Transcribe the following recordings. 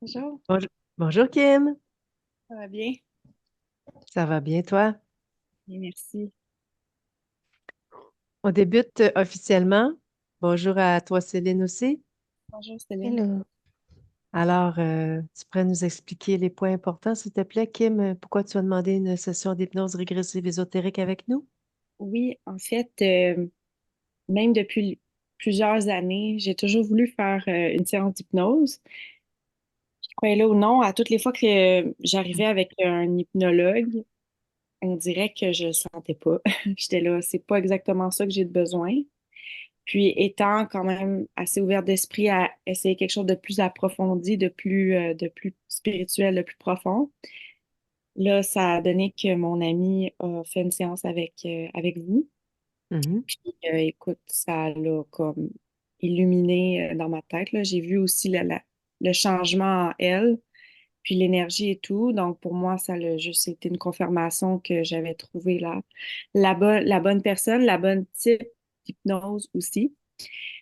Bonjour, Bonjour, bonjour Kim, ça va bien? ça va bien toi? Bien, merci. On débute officiellement. Bonjour à toi Céline aussi. Bonjour, Céline. Hello. Alors, tu pourrais nous expliquer les points importants, s'il te plaît, Kim, pourquoi tu as demandé une session d'hypnose régressive ésotérique avec nous? Oui, en fait, même depuis plusieurs années, j'ai toujours voulu faire une séance d'hypnose. Croyez-le ou non, à toutes les fois que j'arrivais avec un hypnologue, on dirait que je le sentais pas. J'étais là, c'est pas exactement ça que j'ai de besoin. Puis, étant quand même assez ouverte d'esprit à essayer quelque chose de plus approfondi, de plus spirituel, de plus profond. Là, ça a donné que mon ami a fait une séance avec vous. Mhm. Puis, écoute, ça l'a comme illuminé dans ma tête, là. J'ai vu aussi le changement en elle, puis l'énergie et tout. Donc, pour moi, ça a juste été une confirmation que j'avais trouvé la bonne personne, la bonne type d'hypnose aussi.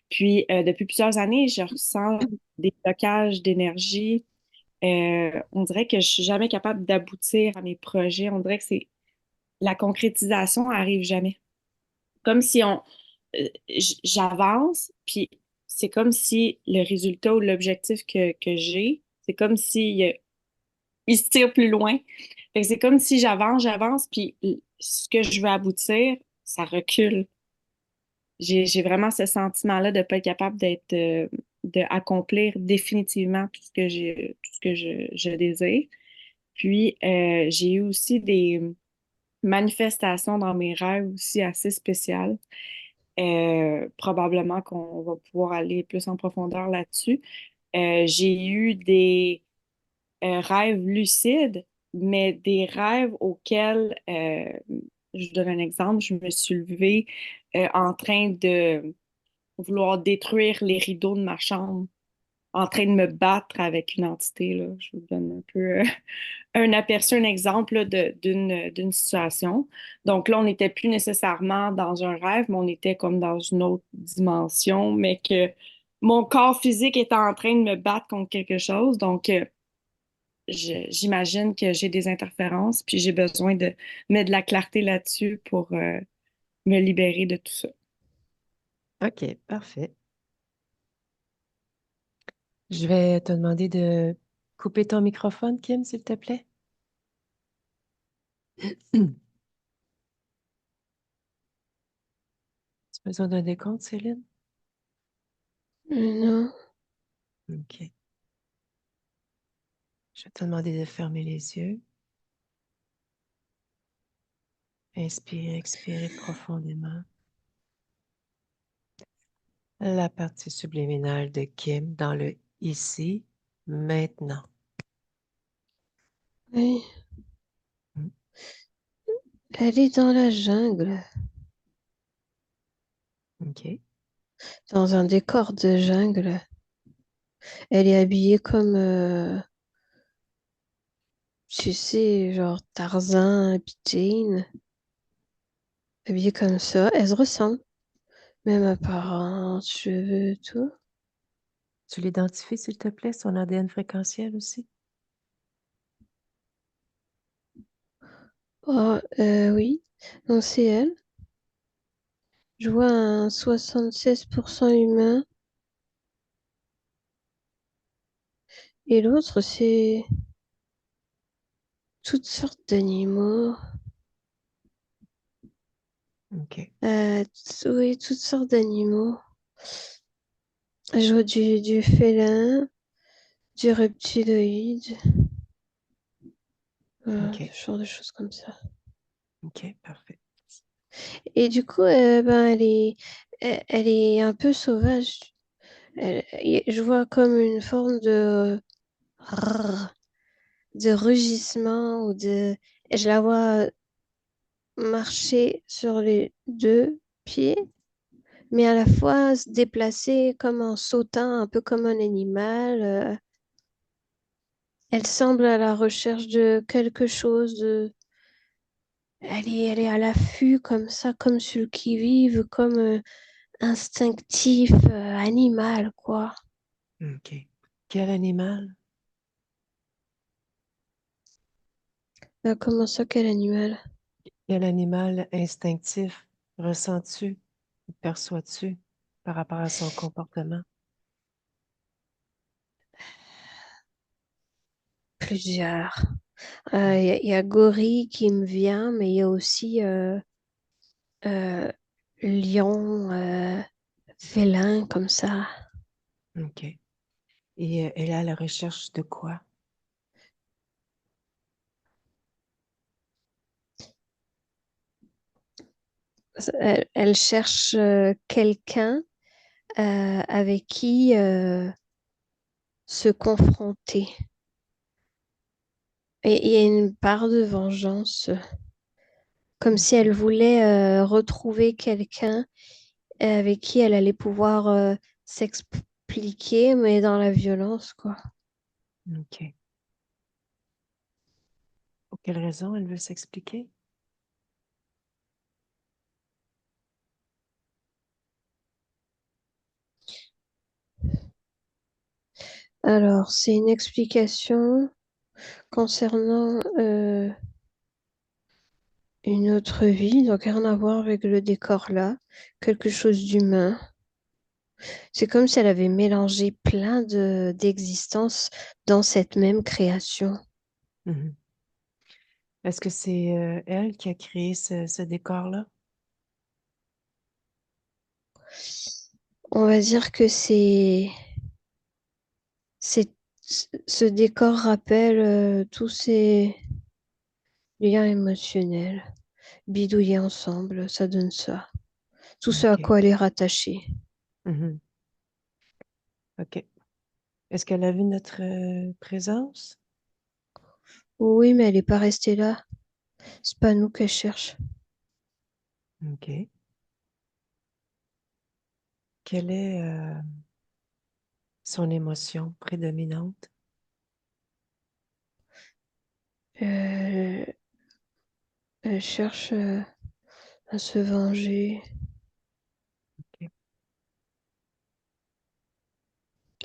Puis, depuis plusieurs années, je ressens des blocages d'énergie. On dirait que je suis jamais capable d'aboutir à mes projets. On dirait que c'est la concrétisation arrive jamais. Comme si j'avance, puis c'est comme si le résultat ou l'objectif que j'ai, c'est comme si il se tire plus loin. Fait que c'est comme si j'avance, puis ce que je veux aboutir, ça recule. J'ai vraiment ce sentiment-là de ne pas être capable d'accomplir définitivement tout ce que je désire. Puis, j'ai eu aussi des manifestations dans mes rêves aussi assez spéciales. Probablement qu'on va pouvoir aller plus en profondeur là-dessus. J'ai eu des rêves lucides, mais des rêves auxquels, je vous donne un exemple, je me suis levée en train de vouloir détruire les rideaux de ma chambre, en train de me battre avec une entité, là. Je vous donne un peu un aperçu, un exemple là, d'une situation. Donc là, on n'était plus nécessairement dans un rêve, mais on était comme dans une autre dimension, mais que mon corps physique était en train de me battre contre quelque chose. Donc, j'imagine que j'ai des interférences, puis j'ai besoin de mettre de la clarté là-dessus pour me libérer de tout ça. OK, parfait. Je vais te demander de couper ton microphone, Kim, s'il te plaît. Tu as besoin d'un décompte, Céline? Non. OK. Je vais te demander de fermer les yeux. Inspire, expire profondément. La partie subliminale de Kim dans le ici, maintenant. Oui. Mm. Elle est dans la jungle, OK. dans un décor de jungle. Elle est habillée comme, tu sais, genre Tarzan et puis Jane. Habillée comme ça. Elle se ressemble. Même apparence, cheveux, tout. Tu l'identifies, s'il te plaît, son ADN fréquentiel aussi? Oh, oui. Donc c'est elle. Je vois un 76% humain. Et l'autre, c'est toutes sortes d'animaux. OK. Oui, toutes sortes d'animaux. Je vois du félin, du reptiloïde, OK. ce genre de choses comme ça. OK, parfait. Et du coup, ben, elle est un peu sauvage. Je vois comme une forme de rugissement ou de. Je la vois marcher sur les deux pieds, mais à la fois se déplacer comme en sautant, un peu comme un animal. Elle semble à la recherche de quelque chose. Elle est à l'affût comme ça, comme sur le qui-vive, comme instinctif, animal, quoi. OK. Quel animal? Comment ça, quel animal? Quel animal instinctif ressens-tu, perçois-tu par rapport à son comportement? Plusieurs. Il y a gorille qui me vient, mais il y a aussi euh, lion, félin, comme ça. OK. Et elle est à la recherche de quoi? Elle cherche quelqu'un avec qui se confronter. Et il y a une part de vengeance, comme si OK. elle voulait retrouver quelqu'un avec qui elle allait pouvoir s'expliquer, mais dans la violence, quoi. OK. Pour quelle raison elle veut s'expliquer? Alors, c'est une explication concernant une autre vie, donc rien à voir avec le décor là, quelque chose d'humain. C'est comme si elle avait mélangé plein d'existences dans cette même création. Mhm. Est-ce que c'est elle qui a créé ce décor-là? On va dire que c'est, ce décor rappelle tous ces liens émotionnels bidouillés ensemble, ça donne ça. Tout ce à OK. quoi elle est rattachée. Mhm. OK. Est-ce qu'elle a vu notre présence? Oui, mais elle n'est pas restée là. C'est pas nous qu'elle cherche. OK. Quelle est son émotion prédominante? Euh, Elle cherche à se venger. OK.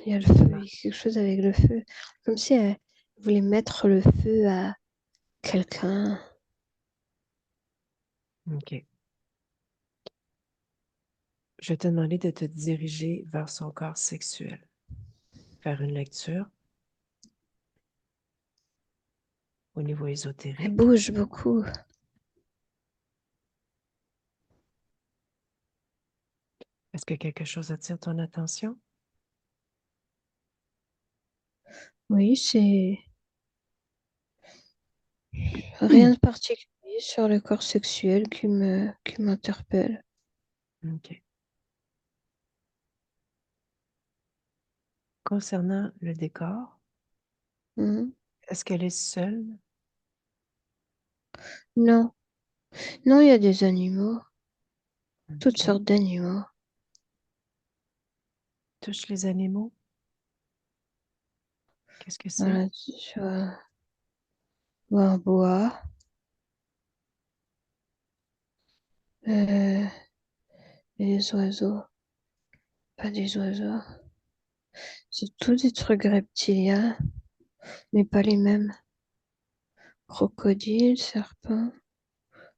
Il y a le Je te feu, demande. il y a quelque chose avec le feu. Comme si elle voulait mettre le feu à quelqu'un. OK. Je vais te demander de te diriger vers son corps sexuel. Faire une lecture au niveau Elle ésotérique. bouge beaucoup. Est-ce que quelque chose attire ton attention? Oui, c'est rien de particulier sur le corps sexuel qui m'interpelle. OK. Concernant le décor, Mhm. est-ce qu'elle est seule? Non, non, il y a des animaux, toutes OK. sortes d'animaux. Touche les animaux? Qu'est-ce que c'est? Voilà, vois un boa, euh, des oiseaux, pas des oiseaux. C'est tous des trucs reptiliens, mais pas les mêmes. Crocodile, serpent,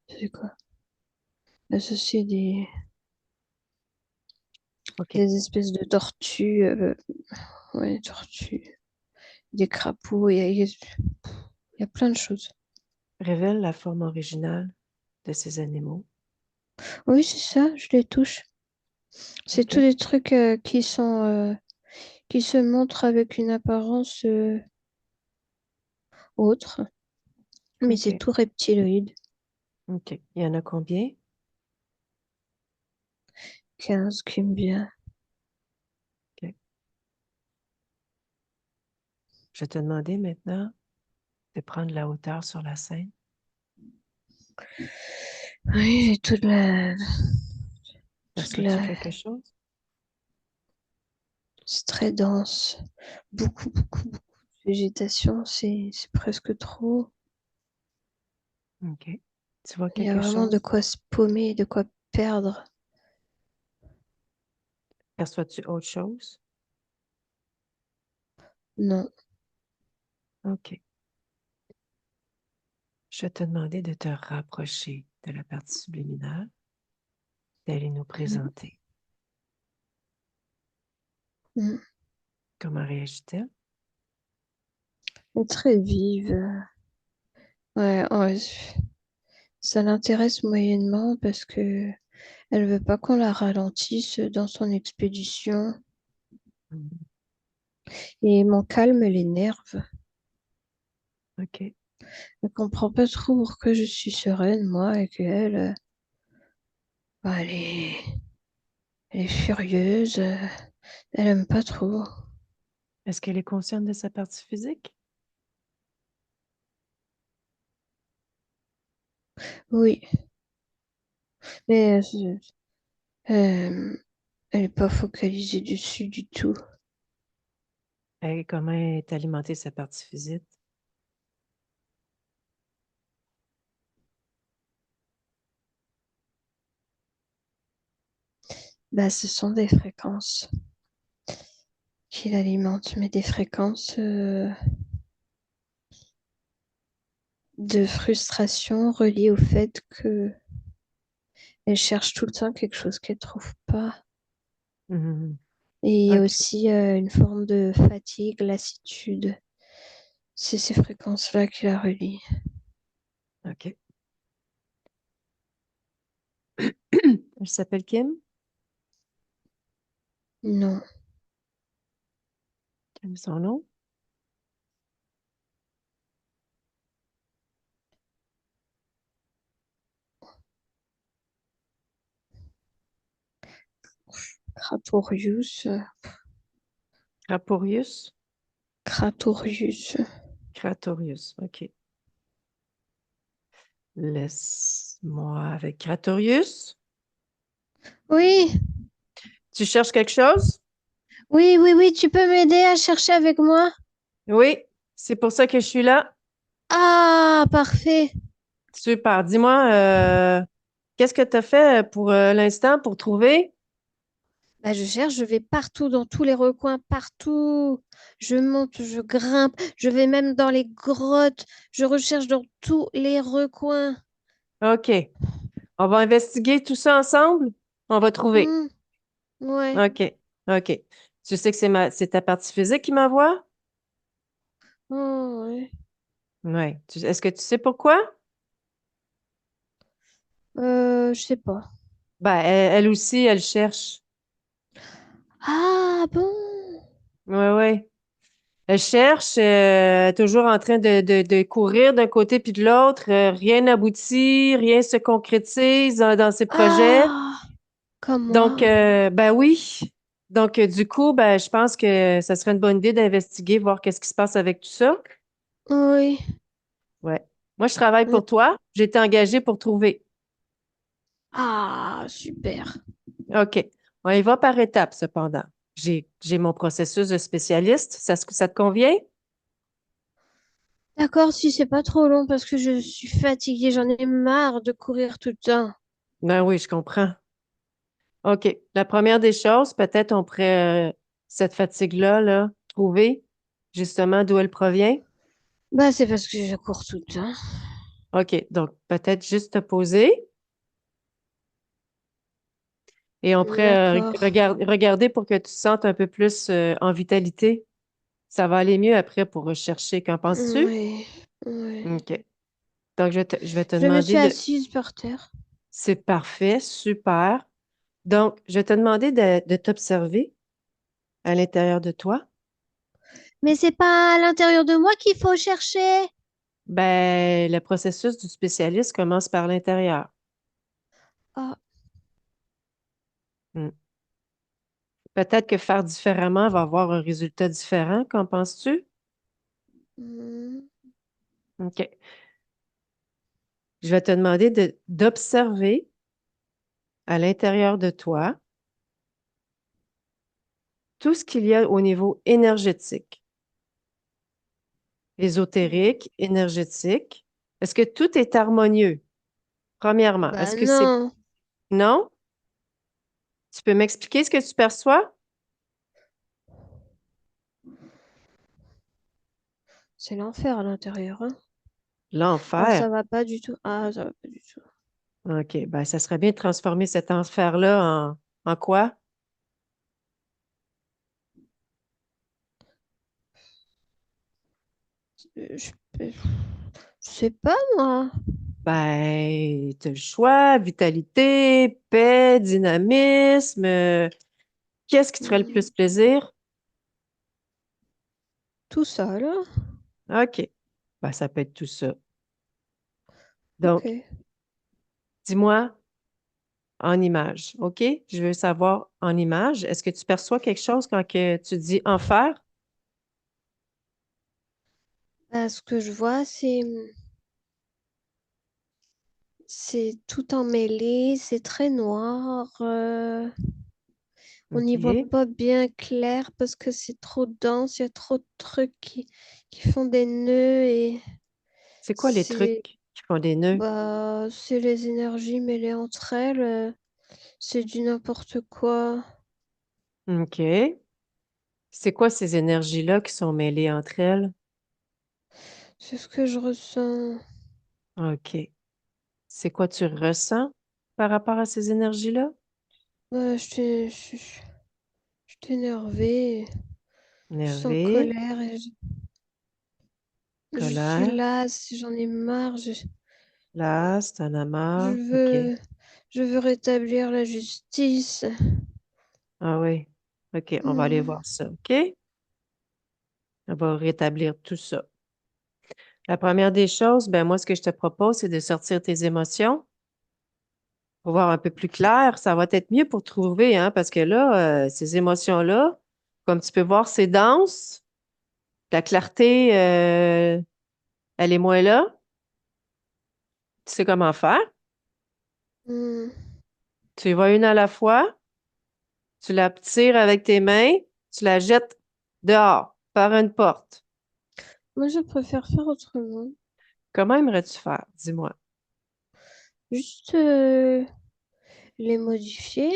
c'est quoi? Là, ça, c'est OK. des espèces de tortues, ouais, tortues, des crapauds, il y a plein de choses. Révèle la forme originale de ces animaux. Oui, c'est ça, je les touche. C'est tous OK. des trucs qui se montrent avec une apparence autre, mais c'est OK. tout reptiloïde. OK. Il y en a combien? 15 qui me vient. OK. Je vais te demander maintenant de prendre la hauteur sur la scène. Oui, j'ai toute Perçois-tu la, quelque chose? c'est très dense. Beaucoup, beaucoup, beaucoup de végétation, c'est presque trop. OK. Tu vois Il y a quelque vraiment de chose? quoi se paumer, de quoi perdre. Perçois-tu autre chose? Non. OK. Je vais te demander de te rapprocher de la partie subliminale, d'aller nous présenter. Mm. Comment réagit-elle? Très vive. Ouais, ouais, ça l'intéresse moyennement parce que elle veut pas qu'on la ralentisse dans son expédition. Mhm. Et mon calme l'énerve. OK. Elle comprend pas trop pourquoi je suis sereine, moi, et qu'elle, bah, elle est furieuse. Elle aime pas trop. Est-ce qu'elle est consciente de sa partie physique? Oui, mais euh, elle est pas focalisée dessus du tout. Comment est alimentée sa partie physique? Bah, ce sont des fréquences qui l'alimentent, mais des fréquences de frustration reliées au fait que elle cherche tout le temps quelque chose qu'elle trouve pas. Mhm. Et il y a OK. aussi une forme de fatigue, lassitude. C'est ces fréquences-là qui la relient. OK. Elle s'appelle Kim? Non, Quel est son nom? Kratorius, Raporius? Kratorius. Kratorius. OK. Laisse-moi avec Kratorius. Oui, Tu cherches quelque chose? oui, oui, oui, tu peux m'aider à chercher avec moi? Oui, c'est pour ça que je suis là. Ah, parfait. Super. Dis-moi, qu'est-ce que tu as fait pour l'instant pour trouver? Bah, je cherche, je vais partout, dans tous les recoins, partout. Je monte, je grimpe, je vais même dans les grottes. Je recherche dans tous les recoins. OK. On va investiguer tout ça ensemble. On va trouver. Hmm, ouais. OK. OK. Tu sais que c'est ta partie physique qui m'envoie? Oh, ouais. Oui. Est-ce que tu sais pourquoi? Je sais pas. Ben, elle aussi, elle cherche. Ah, bon? Oui, oui. Elle cherche, toujours en train de courir d'un côté puis de l'autre. Rien n'aboutit, rien se concrétise dans ses projets. Ah, comme Donc, moi. ben oui. Donc, du coup, ben, je pense que ça serait une bonne idée d'investiguer, voir qu'est-ce qui se passe avec tout ça. Oui. Ouais. Moi, je travaille Hmm. pour toi. J'ai été engagée pour trouver. Ah, super. OK. On y va par étapes, cependant. J'ai mon processus de spécialiste. Ça te convient? D'accord, si c'est pas trop long parce que je suis fatiguée, j'en ai marre de courir tout le temps. Ben oui, je comprends. OK. La première des choses, peut-être on pourrait, cette fatigue-là, là, trouver justement d'où elle provient. Bah, c'est parce que je cours tout le temps. OK. Donc, peut-être juste te poser et on pourrait D'accord. regarder pour que tu te sentes un peu plus en vitalité. Ça va aller mieux après pour rechercher. Qu'en penses-tu? Oui, oui. OK. Donc, je vais te Je me demander suis de. assise par terre. C'est parfait, super. Donc, je vais te demander de t'observer à l'intérieur de toi. Mais c'est pas à l'intérieur de moi qu'il faut chercher. Ben, le processus du spécialiste commence par l'intérieur. Ah, Hmm. Peut-être que faire différemment va avoir un résultat différent. Qu'en penses-tu? hmm, OK. Je vais te demander d'observer à l'intérieur de toi tout ce qu'il y a au niveau énergétique, ésotérique, énergétique. Est-ce que tout est harmonieux? Premièrement, bah est-ce que c'est... non, Non? Tu peux m'expliquer ce que tu perçois? c'est l'enfer à l'intérieur, hein. Ah, L'enfer. ça va pas du tout. Ah, ça va pas du tout. OK, ben ça serait bien de transformer cet enfer-là en quoi? Je, je sais pas, moi. Ben, t'as le choix, vitalité, paix, dynamisme. Qu'est-ce qui te ferait le Hmm, plus plaisir? tout ça, là. OK, ben ça peut être tout ça. Ok. Donc, dis-moi en image, OK? Je veux savoir en image. Est-ce que tu perçois quelque chose quand que tu dis enfer? Bah, ce que je vois, c'est tout emmêlé, c'est très noir. On n'y voit OK. pas bien clair parce que c'est trop dense, il y a trop de trucs qui font des nœuds et C'est quoi les trucs c'est qui font des nœuds? c'est les énergies mêlées entre elles. C'est du n'importe quoi. OK. C'est quoi ces énergies-là qui sont mêlées entre elles? C'est ce que je ressens. OK. C'est quoi tu ressens par rapport à ces énergies-là? Je t'ai énervée, je sens Énervé, colère et je suis colère, lasse, j'en ai marre. là, c'est un Je amas. OK. veux, je veux rétablir la justice. Ah oui. OK, on va aller Hmm, voir ça. OK? On va rétablir tout ça. La première des choses, ben moi, ce que je te propose, c'est de sortir tes émotions pour voir un peu plus clair. Ça va être mieux pour trouver, hein, parce que là, ces émotions-là, comme tu peux voir, c'est dense. La clarté, elle est moins là. Tu sais comment faire. hmm. Tu y vas une à la fois. Tu la tires avec tes mains. Tu la jettes dehors, par une porte. Moi, je préfère faire autrement. Comment aimerais-tu faire? Dis-moi. Juste les modifier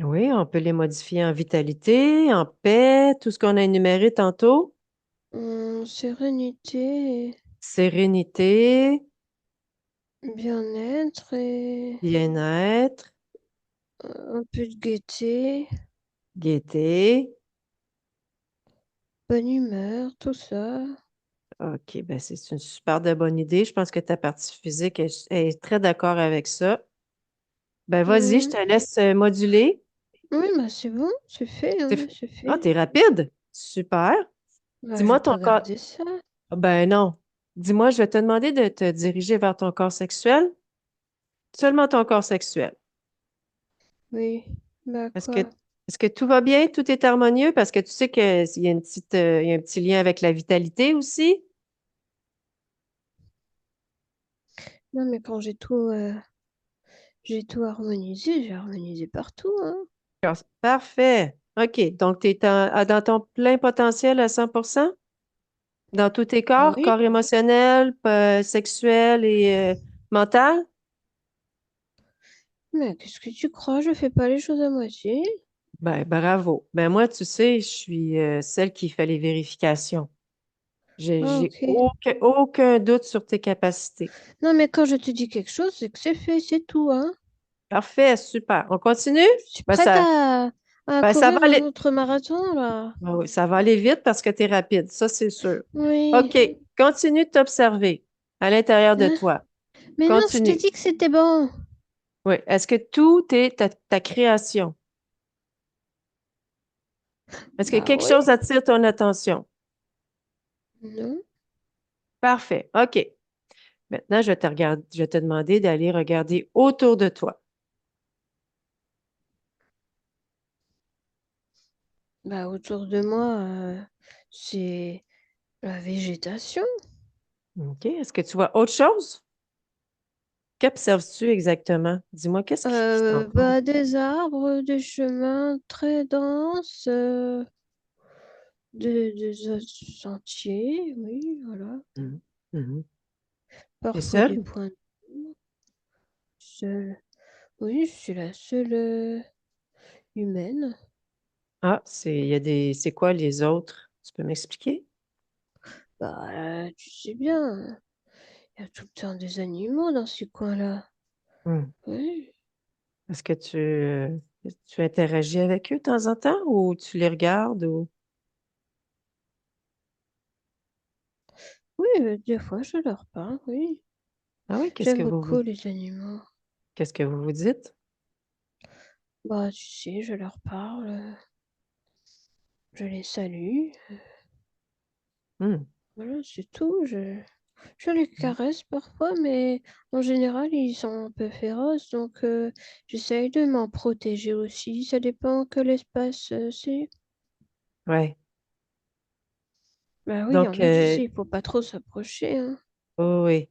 Oui, on peut les modifier en vitalité, en paix, tout ce qu'on a énuméré tantôt. en sérénité, Sérénité, et bien-être et bien-être, un peu de gaieté, gaieté. bonne humeur, tout ça. OK, ben c'est une super de bonne idée. Je pense que ta partie physique est très d'accord avec ça. Ben vas-y, je Hmm. te laisse moduler. Oui, bah c'est bon, c'est fait, T'es hein, f- c'est Ah, fait. t'es rapide. Super. Bah, je Dis-moi vais ton pas corps. garder ça. Ah, ben non. Dis-moi, je vais te demander de te diriger vers ton corps sexuel. Seulement ton corps sexuel. Oui, bah Est-ce que, quoi? est-ce que tout va bien? Tout est harmonieux? Parce que tu sais qu'il y a il y a un petit lien avec la vitalité aussi. Non, mais quand j'ai tout harmonisé, j'ai harmonisé partout, hein. Parfait. OK. Donc, tu es dans ton plein potentiel à 100%. Dans tous tes corps, Oui, corps émotionnel, sexuel et mental? mais qu'est-ce que tu crois? Je fais pas les choses à moitié. Ben, bravo. Ben, moi, tu sais, je suis celle qui fait les vérifications. Ah, J'ai ok. aucun doute sur tes capacités. Non, mais quand je te dis quelque chose, c'est que c'est fait, c'est tout, hein. Parfait, super. On continue? Je suis Ben, prête à ça va courir un aller. autre marathon, là. Ben oui, ça va aller vite parce que tu es rapide, ça, c'est sûr. Oui. OK. Continue de t'observer à l'intérieur de Hein? toi. Mais non, je t'ai Continue. dit que c'était bon. Oui. Est-ce que tout est ta création? Est-ce que Bah quelque oui. chose attire ton attention? Non. Parfait. OK. Maintenant, je vais te demander d'aller regarder autour de toi. Bah autour de moi, c'est la végétation. OK. Est-ce que tu vois autre chose? Qu'observes-tu exactement? Dis-moi, qu'est-ce qui t'entoure? Bah des arbres, des chemins très denses, des sentiers, oui, voilà. Mhm. Mhm. T'es Parfois des seule? points seuls. Oui, je suis la seule humaine. Ah, c'est quoi les autres? Tu peux m'expliquer? Bah, tu sais bien, Il y a tout le temps des animaux dans ce coin-là. Hmm. Oui. Est-ce que tu interagis avec eux de temps en temps ou tu les regardes ou... Oui, des fois, je leur parle, oui. Ah oui, J'aime beaucoup les animaux. qu'est-ce que vous vous dites? Bah, tu sais, je leur parle, je les salue. Hmm. Voilà, c'est tout. Je les caresse parfois, mais en général, ils sont un peu féroces, donc j'essaye de m'en protéger aussi. Ça dépend quel espace c'est. Ouais. Bah oui, il y Donc, en a, tu sais, il faut pas trop s'approcher, hein. oh oui.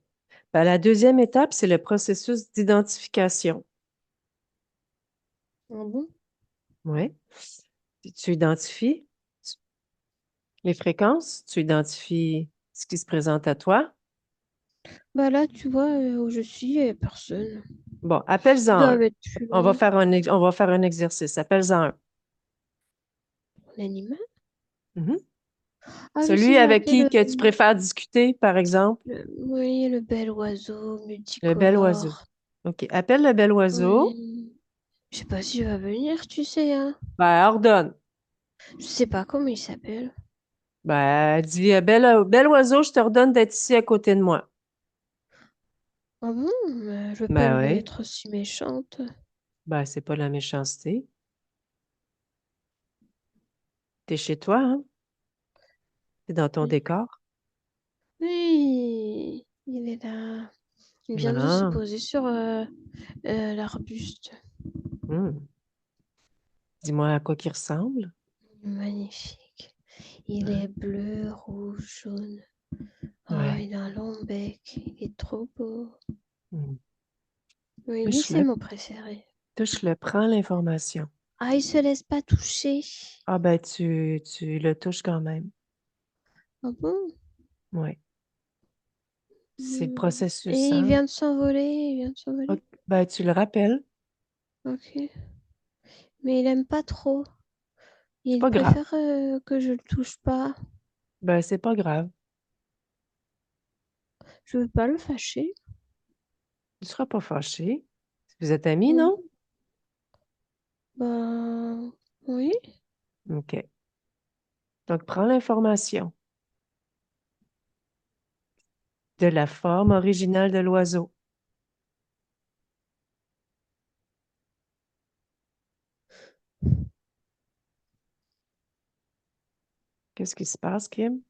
Ben, la deuxième étape, c'est le processus d'identification. Ah bon? Oui. Tu identifies les fréquences, tu identifies ce qui se présente à toi. Bah là, tu vois, où je suis, il n'y a personne. Bon, appelle-en Ils un. doivent être plus On va loin. faire on va faire un exercice. Appelle-en un. L'animal? Mhm. Ah, Celui j'essaie avec d'appeler qui que tu préfères discuter, par exemple, oui, le bel oiseau le bel oiseau. multicolore. OK. Appelle le bel oiseau. Oui. Je sais pas s'il va venir, tu sais, hein. Ben, ordonne. Je sais pas comment il s'appelle. Ben, dis, bel oiseau, je te ordonne d'être ici à côté de moi. Ah bon? Je veux pas Ben oui. être si méchante. Ben, c'est pas la méchanceté. T'es chez toi, hein? T'es dans ton Oui, décor. oui, il est là. Il vient de se Ah. poser sur l'arbuste. Hmm. Dis-moi à quoi qu'il ressemble. Magnifique. Il Hein? est bleu, rouge, jaune. Oh, Ouais. il a un long bec. Il est trop beau. Hmm. Oui, lui, c'est Touche-le. mon préféré. Touche-le. Prends l'information. Ah, il se laisse pas toucher. Ah ben, tu le touches quand même. Ah bon? Oui. C'est le Hmm. processus, Et il hein? vient de s'envoler. Il vient de Ok. s'envoler. Ben, tu le rappelles. Ok. Mais il aime pas trop. C'est Il pas grave. préfère que je le touche pas. Ben, c'est pas grave. Je veux pas le fâcher. Tu seras pas fâché. Vous êtes amis, Hmm. non? Ben, oui. OK. Donc, prends l'information de la forme originale de l'oiseau. Qu'est-ce qui se passe, Kim?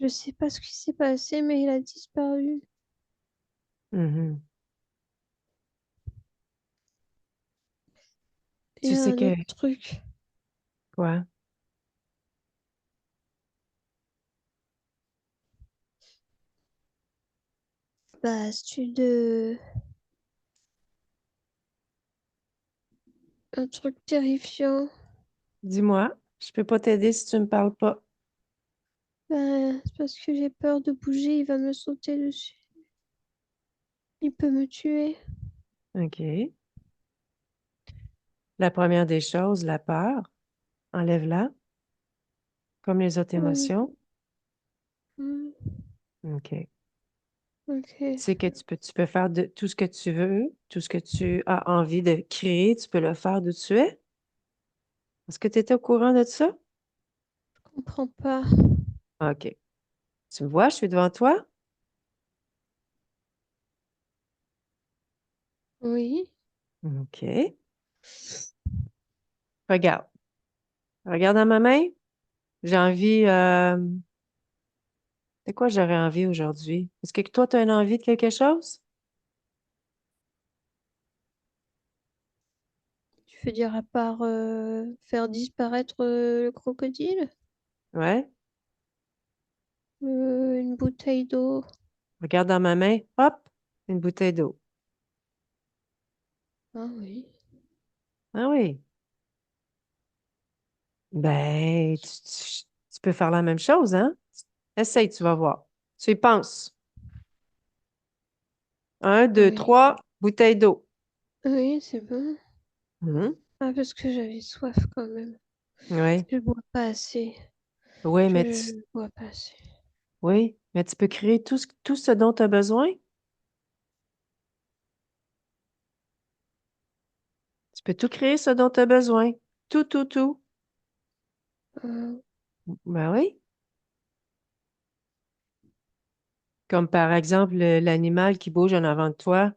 Je sais pas ce qui s'est passé, mais il a disparu. Mhm. Il y Tu a sais un que autre truc. quoi? Bah, c'est de... un truc terrifiant. Dis-moi. Je peux pas t'aider si tu me parles pas. Bah, c'est parce que j'ai peur de bouger, il va me sauter dessus. Il peut me tuer. OK. La première des choses, la peur. Enlève-la, comme les autres Hmm, émotions. hmm, OK. Tu ok. sais que tu peux faire de, tout ce que tu veux, tout ce que tu as envie de créer, tu peux le faire d'où tu es. Est-ce que tu étais au courant de ça? Je comprends pas. OK. Tu me vois, je suis devant toi? Oui. OK. Regarde. Regarde dans ma main. J'ai envie. De quoi j'aurais envie aujourd'hui? Est-ce que toi, tu as une envie de quelque chose? Tu veux dire à part faire disparaître le crocodile? Ouais. Une bouteille d'eau. Regarde dans ma main. Hop! Une bouteille d'eau. Ah oui. Ah oui. Ben, tu peux faire la même chose, hein? Essaye, tu vas voir. Tu y penses. Un, deux, Oui. trois, bouteille d'eau. Oui, c'est bon. Mhm. Ah, parce que j'avais soif quand même. Oui. Je bois pas assez. Oui, mais Je bois pas assez. Oui, mais tu peux créer tout ce dont tu as besoin. Tu peux tout créer ce dont tu as besoin. Tout, tout, tout. Euh, Ben oui. Comme par exemple l'animal qui bouge en avant de toi.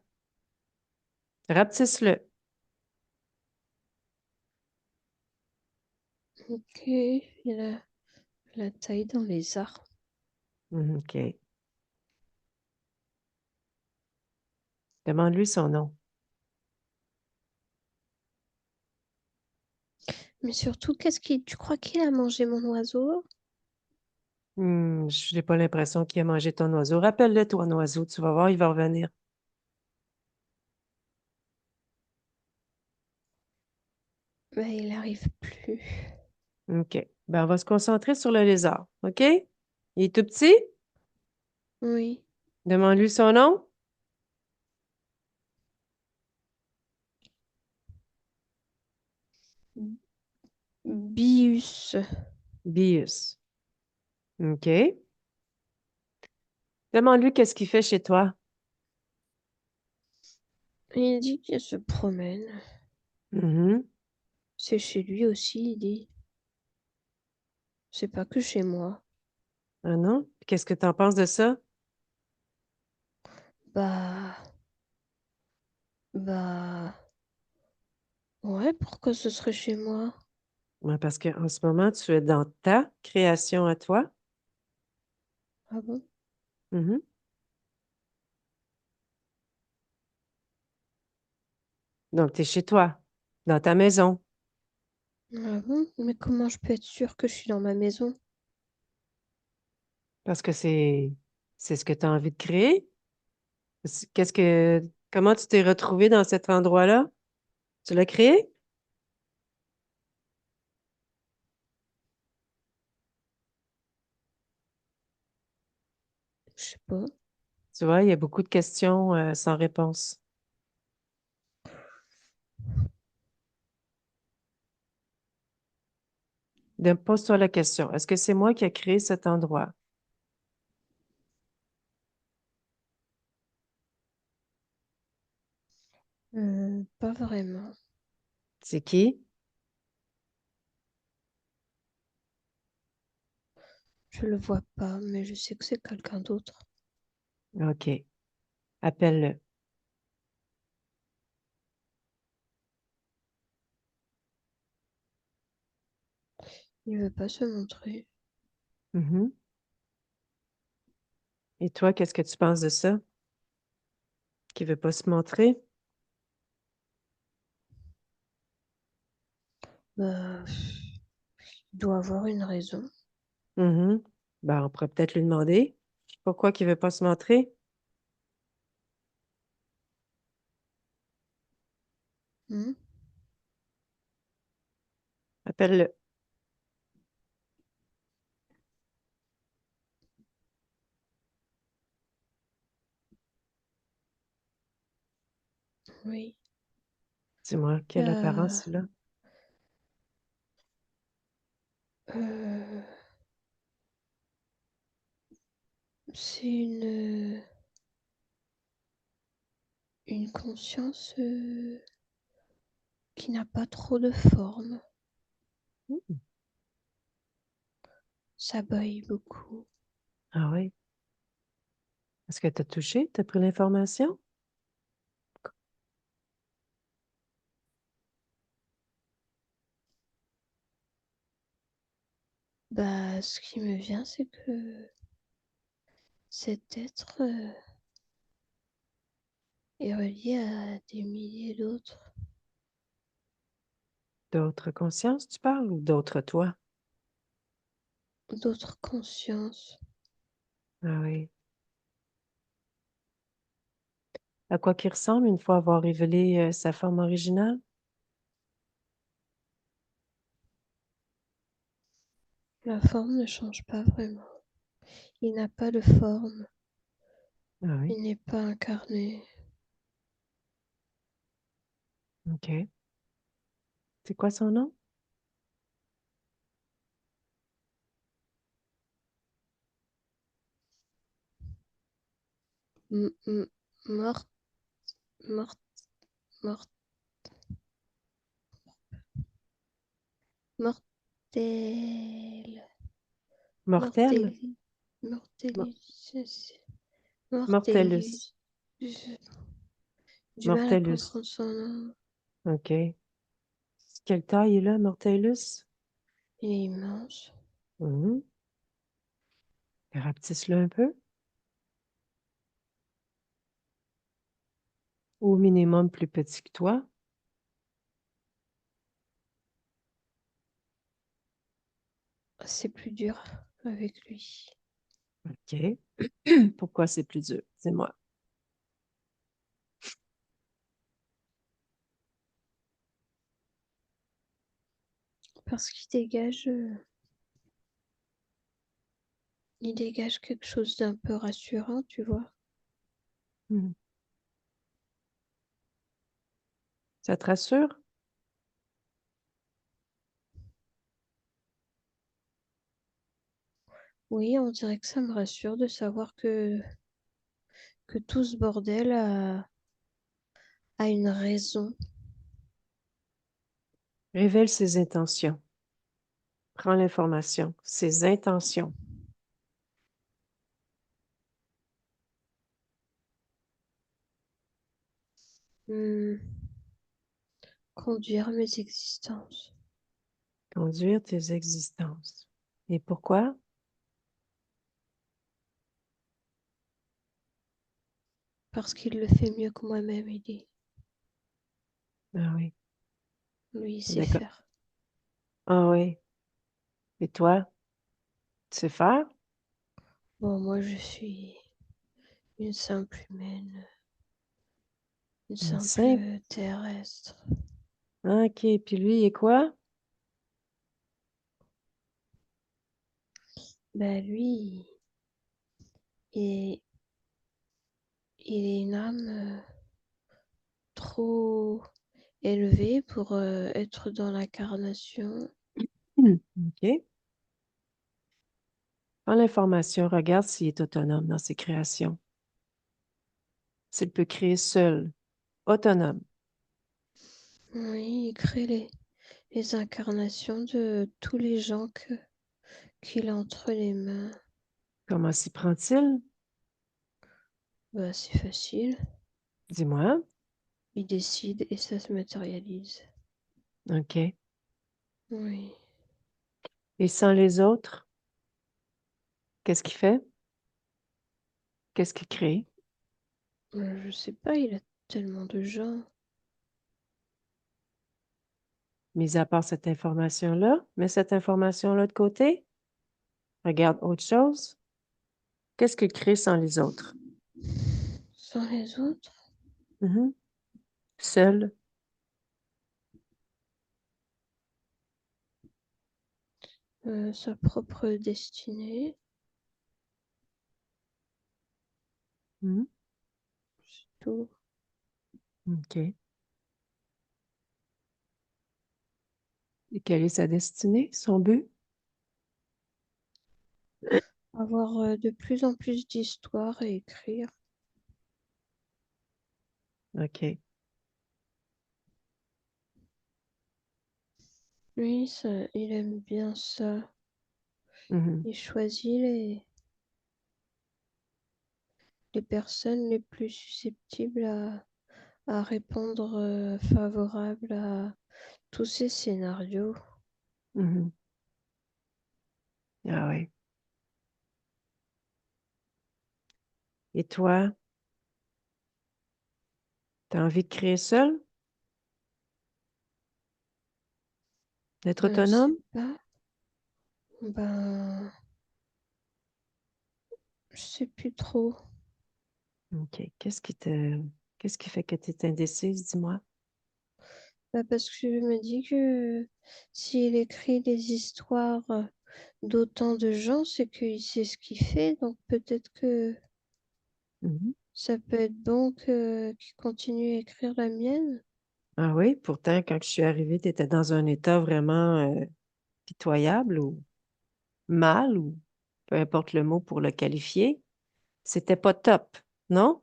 Rapetisse-le. ok, il a la taille d'un lézard. OK. Demande-lui son nom. Mais surtout, tu crois qu'il a mangé mon oiseau? Je n'ai pas l'impression qu'il a mangé ton oiseau. Rappelle-le, ton oiseau. Tu vas voir, il va revenir. Ben, il arrive plus. OK. Ben, on va se concentrer sur le lézard. OK? Il est tout petit? Oui. Demande-lui son nom. Bius. Bius. OK. Demande-lui qu'est-ce qu'il fait chez toi. Il dit qu'il se promène. Mhm. C'est chez lui aussi, il dit. C'est pas que chez moi. Ah non? Qu'est-ce que tu en penses de ça? Bah, bah, ouais, pourquoi ce serait chez moi? Ouais, parce qu'en ce moment, tu es dans ta création à toi. Ah bon? Mhm. Donc, tu es chez toi, dans ta maison, Ah bon? Mais comment je peux être sûre que je suis dans ma maison? parce que c'est ce que tu as envie de créer. Qu'est-ce que, comment tu t'es retrouvé dans cet endroit-là? Tu l'as créé? Je sais pas. Tu vois, il y a beaucoup de questions, sans réponse. Pose-toi la question. Est-ce que c'est moi qui ai créé cet endroit? Pas vraiment. C'est qui? Je le vois pas, mais je sais que c'est quelqu'un d'autre. OK. Appelle-le. Il veut pas se montrer. Mhm. Et toi, qu'est-ce que tu penses de ça? Qui veut pas se montrer? Bah, il doit avoir une raison. Mhm. Ben, on pourrait peut-être lui demander pourquoi il veut pas se montrer. Hmm. Appelle-le. Oui. Dis-moi, quelle Euh, apparence il a? euh, c'est une conscience qui n'a pas trop de forme. Hmm. Ça baille beaucoup. Ah oui. Est-ce que tu as touché? Tu as pris l'information? Bah, ce qui me vient, c'est que cet être est relié à des milliers d'autres, D'autres consciences, tu parles, ou d'autres toi? d'autres consciences. Ah oui. À quoi qu'il ressemble une fois avoir révélé sa forme originale? La forme ne change pas vraiment. Il n'a pas de forme. Ah oui. Il n'est pas incarné. OK. C'est quoi son nom? M- m- mort, mort, mort, mortel, Mortel? morteli, Mo- mortellus, mortellus. Mortellus. J'ai du mal à Mortellus. comprendre son nom. OK. Quelle taille est là, Mortellus? Il est immense. Mhm. Rapetisse-le un peu. Au minimum plus petit que toi. C'est plus dur avec lui. OK. Pourquoi c'est plus dur? Dis-moi. Parce il dégage quelque chose d'un peu rassurant, tu vois. Mhm. Ça te rassure? Oui, on dirait que ça me rassure de savoir que tout ce bordel a une raison. Révèle ses intentions. Prends l'information. Ses intentions. Hmm, conduire mes existences. Conduire tes existences. Et pourquoi? Parce qu'il le fait mieux que moi-même, il dit. Ah oui. Lui, il sait D'accord. faire. Ah oui. Et toi, tu sais faire? Bon, moi, je suis une simple humaine, une Une simple simple. terrestre. OK. Puis lui, il est quoi? Ben, lui, il est, il est une âme trop élevée pour être dans l'incarnation. OK. Prends l'information. Regarde s'il est autonome dans ses créations. S'il peut créer seul, autonome. Oui, il crée les incarnations de tous les gens qu'il a entre les mains. Comment s'y prend-il? Bah, c'est facile. Dis-moi. Il décide et ça se matérialise. OK. Oui. Et sans les autres, qu'est-ce qu'il fait? Qu'est-ce qu'il crée? Je sais pas, il a tellement de gens. Mis à part cette information-là, mets cette information-là de côté. Regarde autre chose. Qu'est-ce qu'il crée sans les autres? Sans les autres, Mhm. Seul. sa propre destinée, Mhm. tout. OK. Et quelle est sa destinée, son but? Avoir de plus en plus d'histoires à écrire. OK. Lui, il aime bien ça. Mhm. Il choisit les personnes les plus susceptibles à répondre favorable à tous ces scénarios. Mhm. Ah oui. Et toi, tu as envie de créer seul? D'être Je sais autonome? pas. Ben, je sais plus trop. OK. Qu'est-ce qui fait que tu es indécise, dis-moi? Bah, parce que je me dis que s'il écrit des histoires d'autant de gens, c'est qu'il sait ce qu'il fait. Donc peut-être que Mhm. ça peut être bon qu'il continue à écrire la mienne. Ah oui, pourtant, quand je suis arrivée, tu étais dans un état vraiment pitoyable ou mal, ou peu importe le mot pour le qualifier. C'était pas top. Non?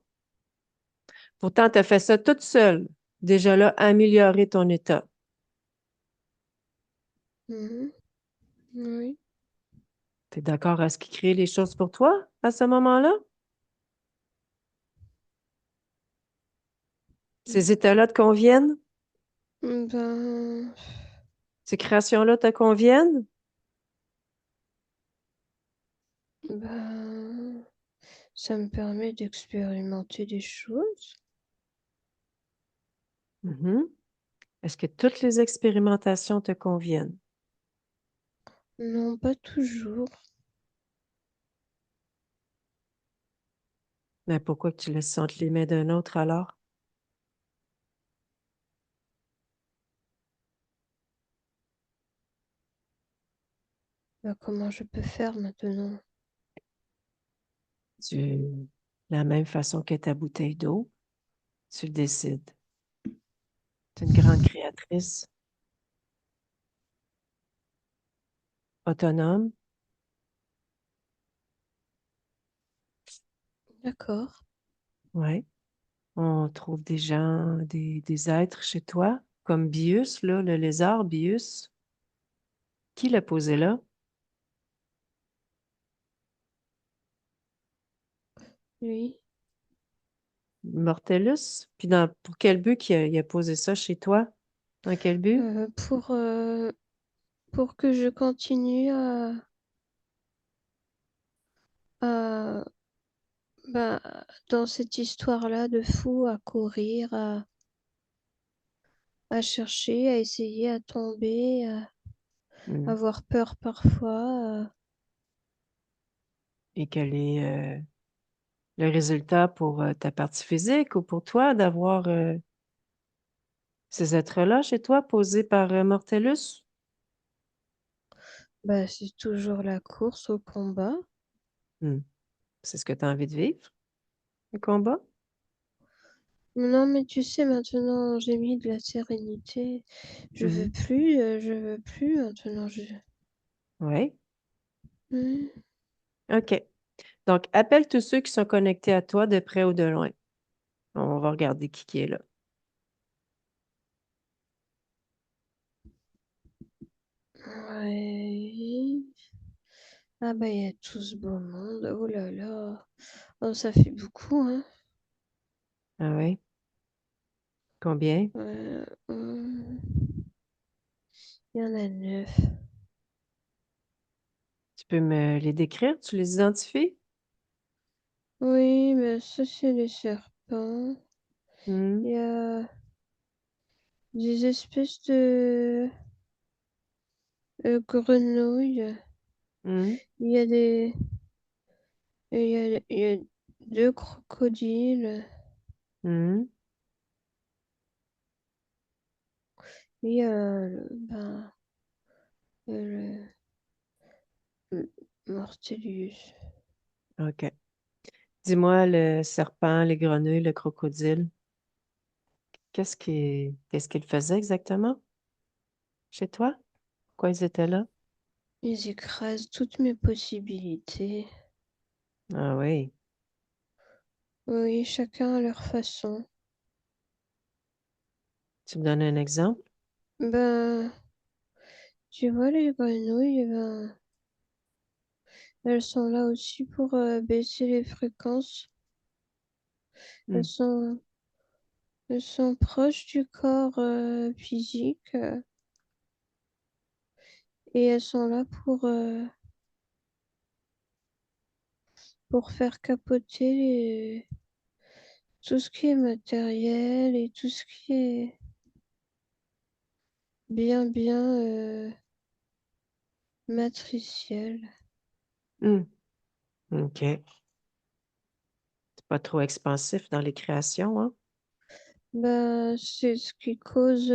Pourtant, tu as fait ça toute seule. Déjà là, améliorer ton état. Mhm. Oui. Tu es d'accord à ce qui crée les choses pour toi à ce moment-là? Ces états-là te conviennent? Ben, Ces créations-là te conviennent? ben, ça me permet d'expérimenter des choses. Mhm. Est-ce que toutes les expérimentations te conviennent? Non, pas toujours. Mais pourquoi que tu laisses ça entre les mains d'un autre alors? Ben, comment je peux faire maintenant? De la même façon que ta bouteille d'eau, tu le décides. Tu es une grande créatrice, autonome. D'accord. Ouais. On trouve des gens, des êtres chez toi, comme Bius, là, le lézard Bius. Qui l'a posé là? Oui. Mortellus? Puis pour quel but il a posé ça chez toi? Dans quel but? Euh, pour, euh, pour que je continue à ben, dans cette histoire-là de fou, à courir, à chercher, à essayer, à tomber, à Hmm. avoir peur parfois. Et quel est le résultat pour ta partie physique ou pour toi d'avoir ces êtres-là chez toi posés par Mortellus? Ben, c'est toujours la course au combat. Hmm. C'est ce que tu as envie de vivre, le combat? Non, mais tu sais, maintenant, j'ai mis de la sérénité. Mhm. Je veux plus maintenant. Oui. Hmm. OK. Donc, appelle tous ceux qui sont connectés à toi de près ou de loin. On va regarder qui est là. Ouais. Ah bah, il y a tout ce beau monde. Oh là là. Oh, ça fait beaucoup, hein. Ah oui? Combien? Il y en a 9. Tu peux me les décrire? Tu les identifies? Oui, mais ça, c'est les serpents. Hmm. Il y a des espèces de grenouilles. Hmm. Il y a des... il y a deux crocodiles. Hmm. Il y a le Mortelius. OK. Dis-moi, le serpent, les grenouilles, le crocodile, qu'est-ce qu'ils faisaient exactement chez toi? Pourquoi ils étaient là? Ils écrasent toutes mes possibilités. Ah oui. Oui, chacun à leur façon. Tu me donnes un exemple? Ben, tu vois, les grenouilles, ben, elles sont là aussi pour baisser les fréquences. Hmm. Elles sont, elles sont proches du corps physique et elles sont là pour faire capoter tout ce qui est matériel et tout ce qui est bien matriciel. Hmm. OK. C'est pas trop expansif dans les créations, hein? Ben, c'est ce qui cause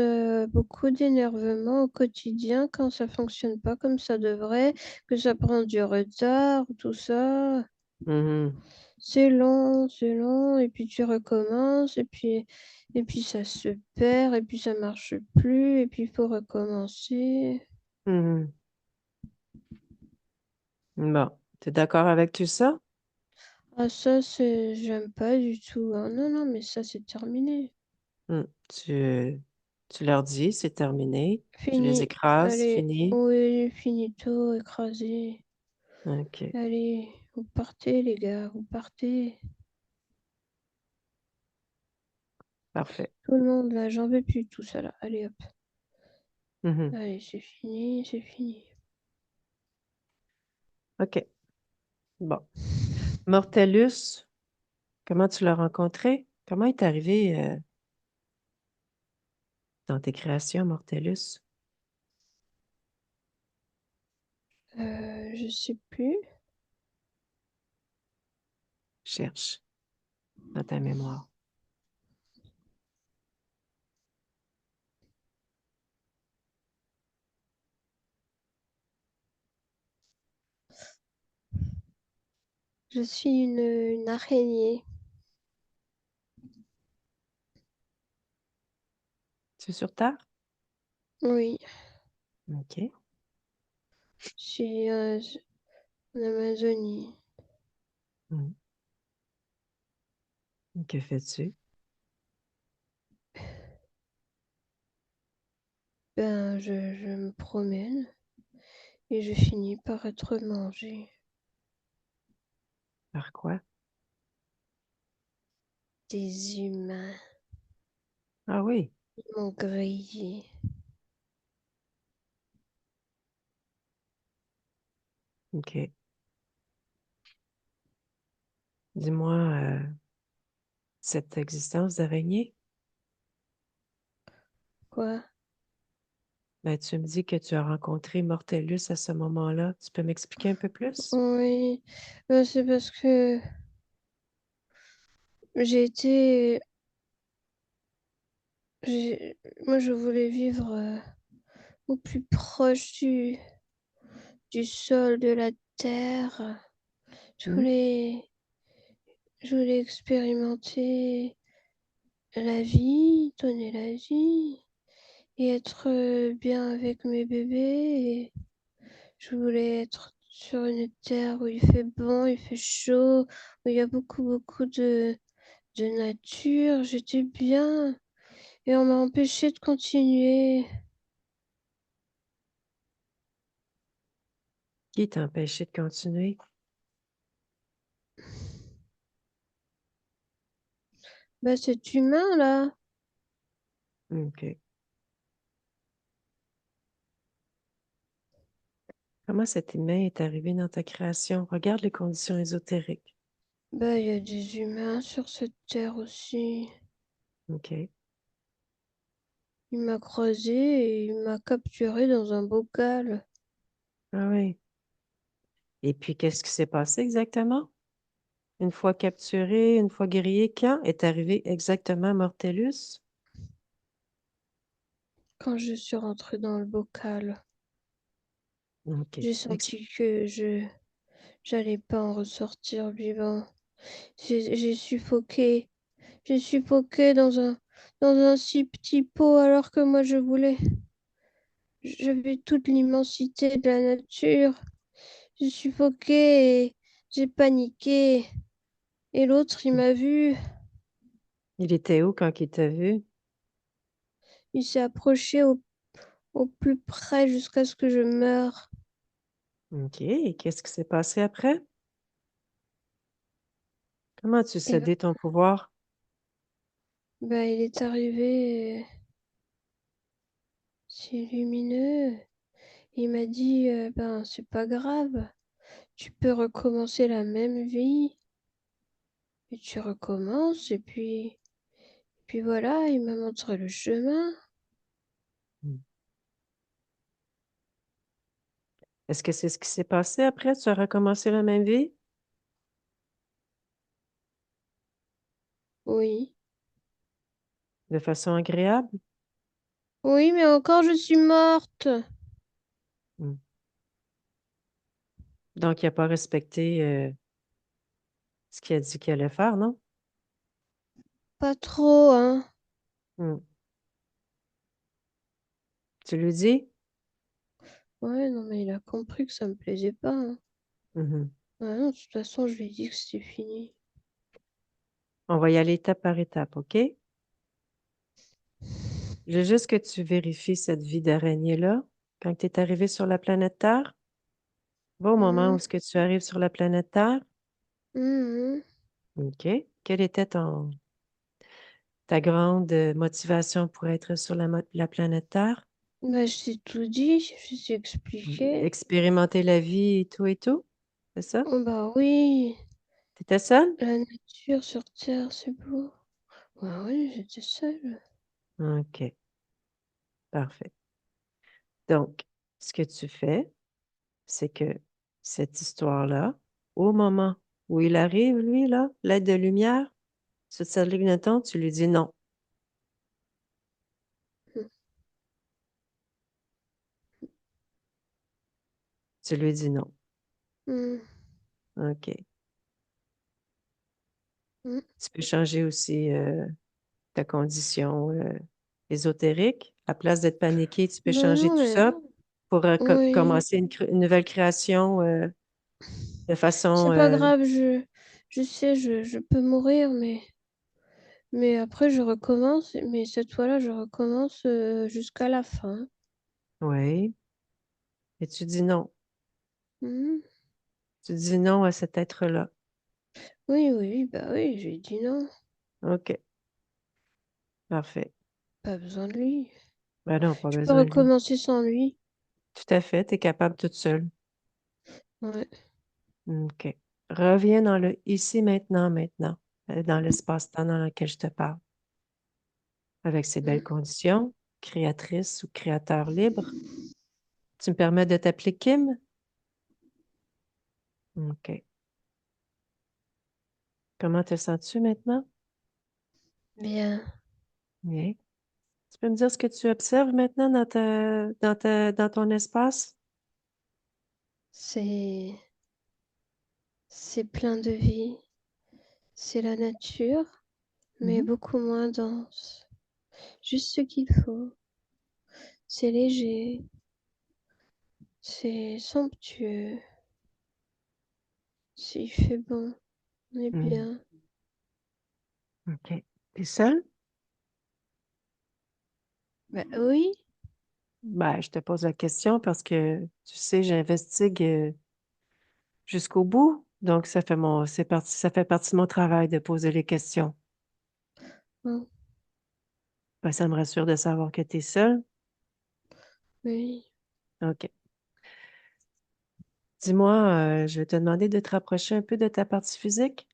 beaucoup d'énervement au quotidien quand ça fonctionne pas comme ça devrait, que ça prend du retard, tout ça. Mhm. C'est long, et puis tu recommences, et puis ça se perd, et puis ça marche plus, et puis il faut recommencer. Mhm. Bon, tu es d'accord avec tout ça? Ah, ça, j'aime pas du tout, hein. Non, non, mais ça, c'est terminé. Hmm. Tu leur dis, c'est terminé. Tu les Fini. écrases, Allez, fini. oui, finito, écrasé. OK, Allez, vous partez, les gars, vous partez. parfait. Tout le monde, là, j'en veux plus de tout ça, là. Allez, hop. Mhm. Allez, c'est fini, c'est fini. OK, bon. Mortellus, comment tu l'as rencontré? Comment est arrivé dans tes créations, Mortellus? Je sais plus. Cherche dans ta mémoire. Je suis une araignée. Tu es sur Terre? Oui, OK. je suis en Amazonie. Mhm. Que fais-tu? Ben, je me promène et je finis par être mangée. Par quoi? Des humains Ah oui, m'ont grillé. OK. Dis-moi, cette existence d'araignée, Quoi? ben, tu me dis que tu as rencontré Mortellus à ce moment-là. Tu peux m'expliquer un peu plus? Oui, ben, c'est parce que j'ai été... moi, je voulais vivre au plus proche du sol, de la terre. Je Hmm? voulais, je voulais expérimenter la vie, donner la vie et être bien avec mes bébés. Et je voulais être sur une terre où il fait bon, il fait chaud, où il y a beaucoup, beaucoup de nature. J'étais bien et on m'a empêché de continuer. Qui t'a empêché de continuer? Bah, cet humain-là, OK. Comment cet humain est arrivé dans ta création? Regarde les conditions ésotériques. bah, il y a des humains sur cette terre aussi. OK. Il m'a croisé et il m'a capturé dans un bocal. Ah oui. Et puis, qu'est-ce qui s'est passé exactement? Une fois capturé, une fois grillé, quand est arrivé exactement Mortellus? Quand je suis rentrée dans le bocal, OK. j'ai senti que j'allais pas en ressortir vivant. J'ai suffoqué. J'ai suffoqué dans un si petit pot alors que moi je voulais. J'avais toute l'immensité de la nature. J'ai suffoqué et j'ai paniqué. Et l'autre, il m'a vu. Il était où quand il t'a vu? Il s'est approché au plus près jusqu'à ce que je meure. OK. Et qu'est-ce qui s'est passé après? Comment as-tu Et cédé ton pouvoir? bah, il est arrivé, c'est lumineux. Il m'a dit, ben, c'est pas grave. Tu peux recommencer la même vie. Et tu recommences. Puis voilà, il m'a montré le chemin. Hmm. Est-ce que c'est ce qui s'est passé après? Tu as recommencé la même vie? Oui. De façon agréable? Oui, mais encore, je suis morte. Hmm. Donc, il n'a pas respecté ce qu'il a dit qu'il allait faire, non? Pas trop, hein. Hmm. Tu lui dis? Ouais, non, mais il a compris que ça me plaisait pas, hein. Mhm. Ah non, de toute façon, je lui ai dit que c'était fini. On va y aller étape par étape, OK? Je veux juste que tu vérifies cette vie d'araignée-là. Quand tu es arrivé sur la planète Terre, va au moment où Mhm. est-ce que tu arrives sur la planète Terre. Mhm. OK. Quelle était ta grande motivation pour être sur la planète Terre? Bah, je t'ai tout dit, je t'ai expliqué. Expérimenter la vie et tout? C'est ça? Oh, bah oui, T'étais seule? la nature sur Terre, c'est beau. Bah oui, j'étais seule. OK, parfait. Donc, ce que tu fais, c'est que cette histoire-là, au moment où il arrive, lui, là, l'aide de lumière, sur cette ligne de temps, tu lui dis non. Tu lui dis non. Mhm. OK. Mhm. Tu peux changer aussi ta condition ésotérique. À place d'être paniqué, tu peux Bah changer non, tout mais ça pour oui, commencer une nouvelle création de façon... c'est pas grave, je sais, je peux mourir, mais après je recommence, mais cette fois-là, je recommence jusqu'à la fin. oui. Et tu dis non. Mhm. Tu dis non à cet être-là. Oui, oui, bah oui, j'ai dit non, OK, parfait. pas besoin de lui. Ben non, pas Je peux besoin de lui. recommencer sans lui. Tout à fait, tu es capable toute seule. Ouais. OK. Reviens dans le ici, maintenant, maintenant, dans l'espace-temps dans lequel je te parle, avec ces belles Mhm. conditions, créatrice ou créateur libre. Tu me permets de t'appeler Kim? OK. Comment te sens-tu maintenant? Bien, Bien. Tu peux me dire ce que tu observes maintenant dans ton espace? c'est c'est plein de vie. C'est la nature, mais Mhm. beaucoup moins dense. Juste ce qu'il faut. C'est léger, c'est somptueux. S'il fait bon, on est Mm. bien. OK. T'es seule? Bah oui, Ben, je te pose la question parce que, tu sais, j'investigue jusqu'au bout. Donc, ça fait partie de mon travail de poser les questions. oh, Ben, ça me rassure de savoir que tu es seule. oui. OK. Dis-moi, je vais te demander de te rapprocher un peu de ta partie physique.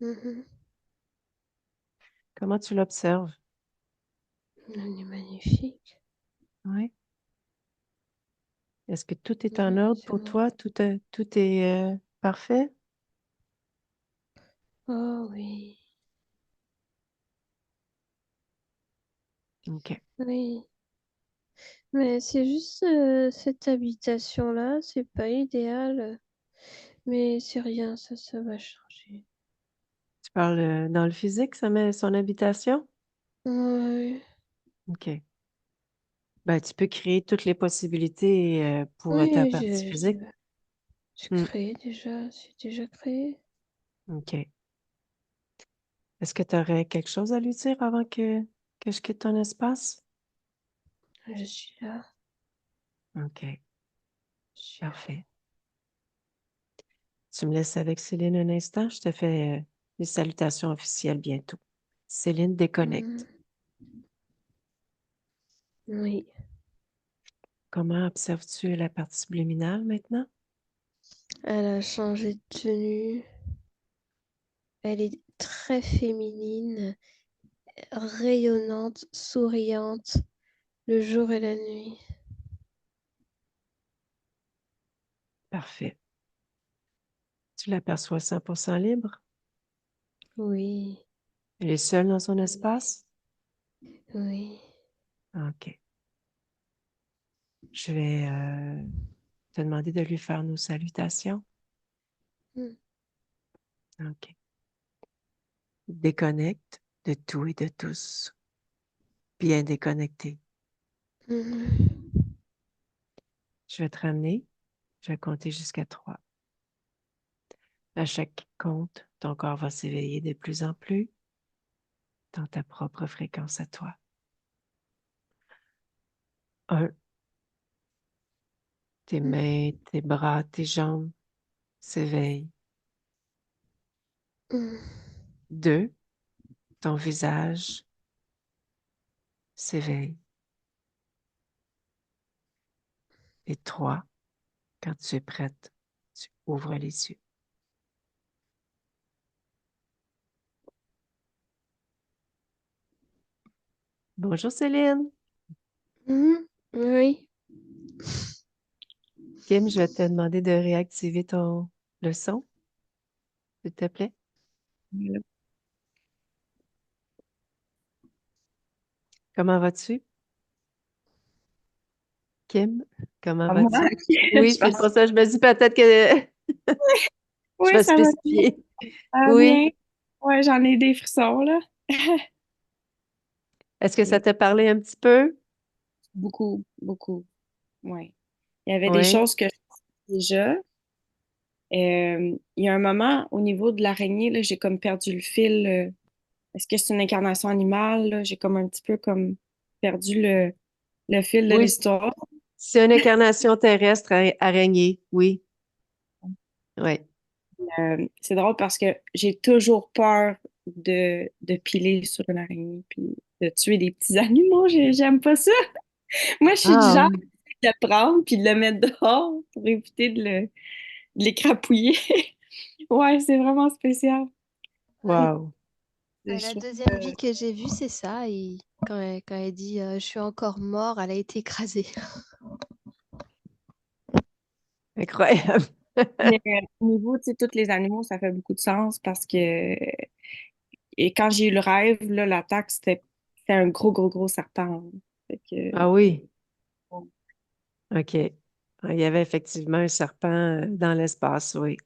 Mhm. Comment tu l'observes? On est magnifique. Oui. Est-ce que tout est en Ouais, ordre c'est pour bon. toi? Tout est parfait? Oh oui, OK. oui. Mais c'est juste cette habitation-là, c'est pas idéal. Mais c'est rien, ça va changer. Tu parles dans le physique, ça met son habitation? Ouais. OK. Ben, tu peux créer toutes les possibilités pour ta Oui, partie physique. j'ai Hmm. créé déjà, c'est déjà créé. OK. Est-ce que tu aurais quelque chose à lui dire avant que je quitte ton espace? Je suis là, OK, je suis là. parfait. Tu me laisses avec Céline un instant, je te fais les salutations officielles bientôt. Céline Mhm. déconnecte. Oui, Comment observes-tu la partie subliminale maintenant? elle a changé de tenue. Elle est très féminine, rayonnante, souriante, le jour et la nuit. Parfait. Tu l'aperçois 100% libre? Oui, Elle est seule dans son espace? oui. OK. Je vais te demander de lui faire nos salutations. Mm. OK. Déconnecte de tout et de tous. Bien déconnecté. Mhm. Je vais te ramener. Je vais compter jusqu'à 3. À chaque compte, ton corps va s'éveiller de plus en plus dans ta propre fréquence à toi. 1, tes mains, tes bras, tes jambes s'éveillent. 2, ton visage s'éveille. Et 3, quand tu es prête, tu ouvres les yeux. Bonjour Céline. Oui. Kim, je vais te demander de réactiver le son, s'il te plaît. Voilà. Comment vas-tu? Kim, comment À moi, vas-tu? je Oui, c'est pense. pour ça que je me dis peut-être que je Oui, vais ça va bien. spécifier. Ça va Oui. bien. Ouais, j'en ai des frissons, là. Est-ce que ça Et t'a parlé un petit peu? beaucoup, beaucoup. Ouais. Il y avait des Oui. choses que je faisais déjà. Il y a un moment, au niveau de l'araignée, là, j'ai comme perdu le fil. Est-ce que c'est une incarnation animale, là? J'ai comme un petit peu comme perdu le fil de Oui, l'histoire. c'est une incarnation terrestre araignée. Oui. Oui. C'est drôle parce que j'ai toujours peur de piler sur une araignée puis de tuer des petits animaux. J'aime pas ça. Moi, je suis du Ah, genre de le prendre puis de le mettre dehors pour éviter de l'écrapouiller. Ouais, c'est vraiment spécial. wow. Je La trouve deuxième vie que j'ai vue, c'est ça. Et quand elle dit je suis encore mort, elle a été écrasée. Incroyable. mais au niveau, tu sais, tous les animaux, ça fait beaucoup de sens parce que et quand j'ai eu le rêve, là, l'attaque, c'était un gros, gros, gros serpent. Fait que, Ah oui. bon, OK. Il y avait effectivement un serpent dans l'espace, oui.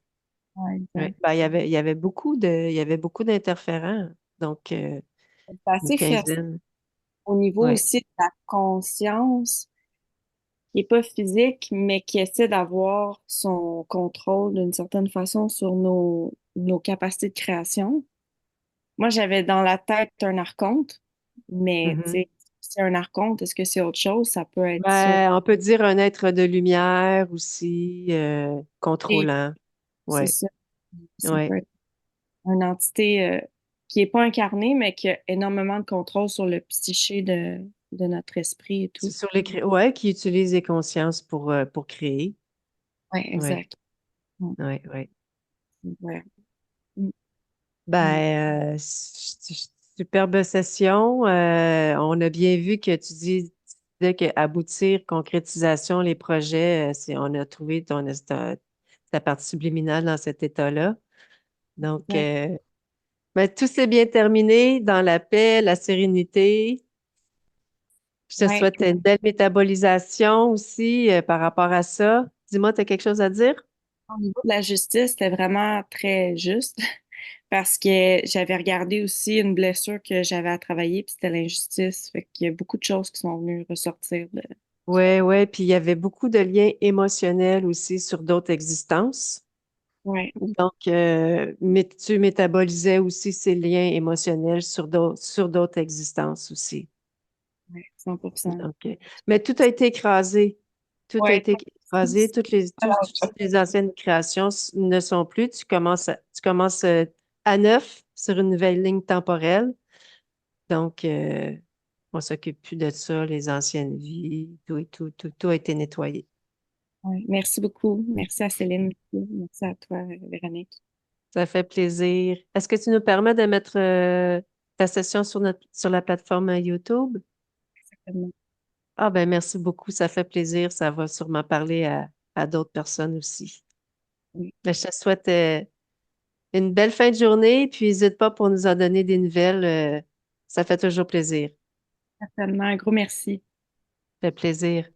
ouais, Oui. exact. Ben, il y avait beaucoup d'interférents. Donc, C'est une assez fascinant quinzaine. au niveau Oui. aussi de la conscience, qui n'est pas physique, mais qui essaie d'avoir son contrôle d'une certaine façon sur nos capacités de création. Moi, j'avais dans la tête un archonte, mais tu Mhm. sais, c'est un archonte, est-ce que c'est autre chose? Ça peut être ça. Ben, on peut dire un être de lumière aussi, Et contrôlant. c'est Oui, ça. Ça oui. peut être une entité qui n'est pas incarnée, mais qui a énormément de contrôle sur le psyché de notre esprit et C'est tout. sur les ouais, qui utilise les consciences pour créer. Oui, Oui, exact. Mm. oui, oui. Ouais. Mm. Mm. Ben, superbe session. On a bien vu que tu disais que aboutir, concrétisation, les projets, on a trouvé ta partie subliminale dans cet état-là. Donc, Exact. ben, tout s'est bien terminé dans la paix, la sérénité. Je te Ouais. souhaite une belle métabolisation aussi par rapport à ça. Dis-moi, tu as quelque chose à dire? Au niveau de la justice, c'était vraiment très juste parce que j'avais regardé aussi une blessure que j'avais à travailler, puis c'était l'injustice. Fait qu'il y a beaucoup de choses qui sont venues ressortir de... Oui, oui. Puis il y avait beaucoup de liens émotionnels aussi sur d'autres existences. Ouais, Donc, mais tu métabolisais aussi ces liens émotionnels sur d'autres existences aussi. ouais, 100%. Donc, mais tout a été écrasé. Tout a Ouais, été écrasé. Toutes les anciennes créations ne sont plus. Tu commences à neuf sur une nouvelle ligne temporelle. Donc, on s'occupe plus de ça, les anciennes vies, tout a été nettoyé. ouais. Merci beaucoup. Merci à Céline. Merci à toi, Véronique. Ça fait plaisir. Est-ce que tu nous permets de mettre ta session sur la plateforme YouTube? Ah ben merci beaucoup, ça fait plaisir. Ça va sûrement parler à d'autres personnes aussi. Oui, Ben, je te souhaite une belle fin de journée, puis n'hésite pas pour nous en donner des nouvelles. Ça fait toujours plaisir. certainement. Un gros merci. Ça fait plaisir.